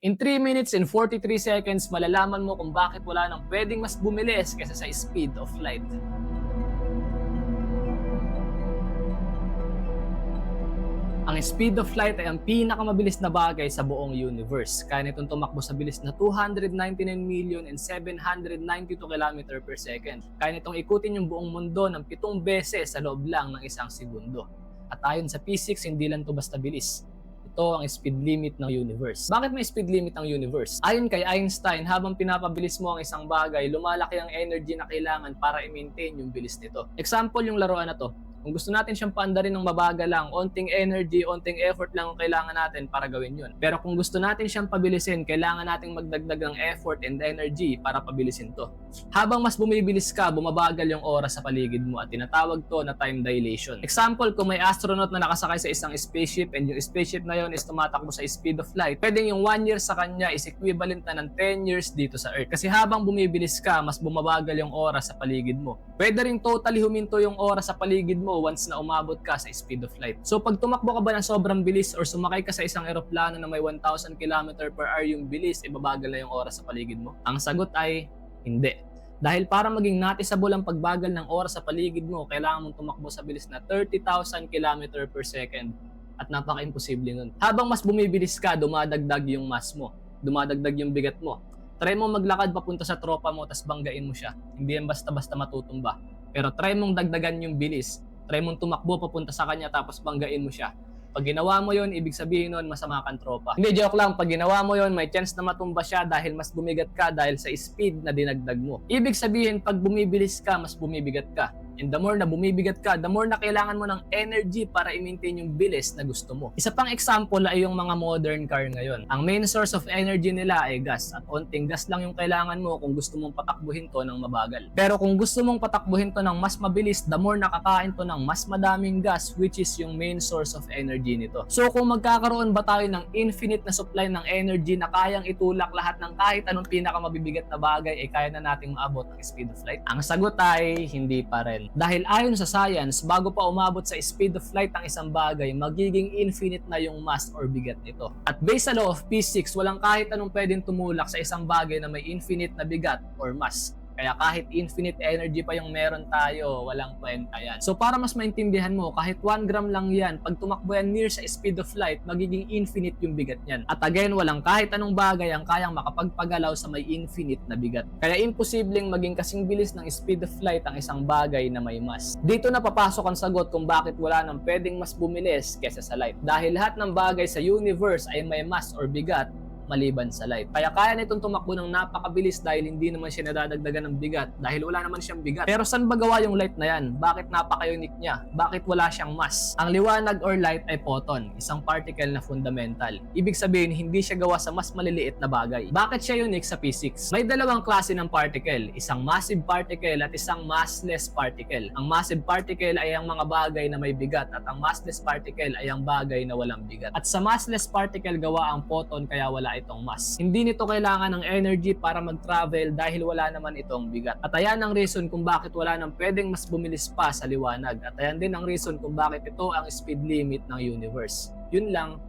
In 3 minutes and 43 seconds, malalaman mo kung bakit wala nang pwedeng mas bumilis kaysa sa speed of light. Ang speed of light ay ang pinakamabilis na bagay sa buong universe. Kaya nitong tumakbo sa bilis na 299,792 km per second. Kaya nitong ikutin yung buong mundo ng 7 beses sa loob lang ng isang segundo. At ayon sa physics, hindi lang ito basta bilis. Ito ang speed limit ng universe. Bakit may speed limit ng universe? Ayon kay Einstein, habang pinapabilis mo ang isang bagay, lumalaki ang energy na kailangan para i-maintain yung bilis nito. Example yung laruan na to. Kung gusto natin siyang paandarin ng mabagal lang, onting energy, onting effort lang ang kailangan natin para gawin yun. Pero kung gusto natin siyang pabilisin, kailangan nating magdagdag ng effort and energy para pabilisin to. Habang mas bumibilis ka, bumabagal yung oras sa paligid mo at tinatawag to na time dilation. Example, kung may astronaut na nakasakay sa isang spaceship and yung spaceship na yun is tumatakbo sa speed of light, pwedeng yung 1 year sa kanya is equivalent na ng 10 years dito sa Earth. Kasi habang bumibilis ka, mas bumabagal yung oras sa paligid mo. Pwede rin totally huminto yung oras sa paligid mo once na umabot ka sa speed of light. So pag tumakbo ka ba ng sobrang bilis or sumakay ka sa isang eroplano na may 1,000 km per hour yung bilis, ibabagal na yung oras sa paligid mo? Ang sagot ay hindi. Dahil para maging noticeable ang pagbagal ng oras sa paligid mo, kailangan mong tumakbo sa bilis na 30,000 km per second. At napaka-imposible nun. Habang mas bumibilis ka, dumadagdag yung mass mo. Dumadagdag yung bigat mo. Try mo maglakad papunta sa tropa mo, tas banggain mo siya. Hindi yan basta-basta matutumba. Pero try mong dagdagan yung bilis. Try mong tumakbo papunta sa kanya tapos banggain mo siya. Pag ginawa mo yon, ibig sabihin nun, masama kang tropa. Hindi, joke lang. Pag ginawa mo yon, may chance na matumba siya dahil mas bumigat ka dahil sa speed na dinagdag mo. Ibig sabihin, pag bumibilis ka, mas bumibigat ka. And the more na bumibigat ka, the more na kailangan mo ng energy para i-maintain yung bilis na gusto mo. Isa pang example ay yung mga modern car ngayon. Ang main source of energy nila ay gas. At onting gas lang yung kailangan mo kung gusto mong patakbuhin to ng mabagal. Pero kung gusto mong patakbuhin to ng mas mabilis, the more nakakain to ng mas madaming gas, which is yung main source of energy nito. So kung magkakaroon ba tayo ng infinite na supply ng energy na kayang itulak lahat ng kahit anong pinakamabibigat na bagay, ay kaya na nating maabot ang speed of light? Ang sagot ay hindi pa rin. Dahil ayon sa science, bago pa umabot sa speed of light ang isang bagay, magiging infinite na yung mass or bigat nito. At based sa law of physics, walang kahit anong pwedeng tumulak sa isang bagay na may infinite na bigat or mass. Kaya kahit infinite energy pa yung meron tayo, walang kwenta yan. So para mas maintindihan mo, kahit 1 gram lang yan, pag tumakbo yan near sa speed of light, magiging infinite yung bigat niyan. At again, walang kahit anong bagay ang kayang makapagpagalaw sa may infinite na bigat. Kaya imposibleng maging kasing bilis ng speed of light ang isang bagay na may mass. Dito na papasok ang sagot kung bakit wala nang pwedeng mas bumilis kesa sa light. Dahil lahat ng bagay sa universe ay may mass or bigat, maliban sa light. Kaya kaya nitong tumakbo ng napakabilis dahil hindi naman siya nadadagdagan ng bigat dahil wala naman siyang bigat. Pero saan ba gawa yung light na yan? Bakit napaka-unique niya? Bakit wala siyang mass? Ang liwanag or light ay photon, isang particle na fundamental. Ibig sabihin, hindi siya gawa sa mas maliliit na bagay. Bakit siya unique sa physics? May dalawang klase ng particle, isang massive particle at isang massless particle. Ang massive particle ay ang mga bagay na may bigat at ang massless particle ay ang bagay na walang bigat. At sa massless particle gawa ang photon kaya wala itong mass. Hindi nito kailangan ng energy para mag-travel dahil wala naman itong bigat. At ayan ang reason kung bakit wala nang pwedeng mas bumilis pa sa liwanag. At ayan din ang reason kung bakit ito ang speed limit ng universe. Yun lang,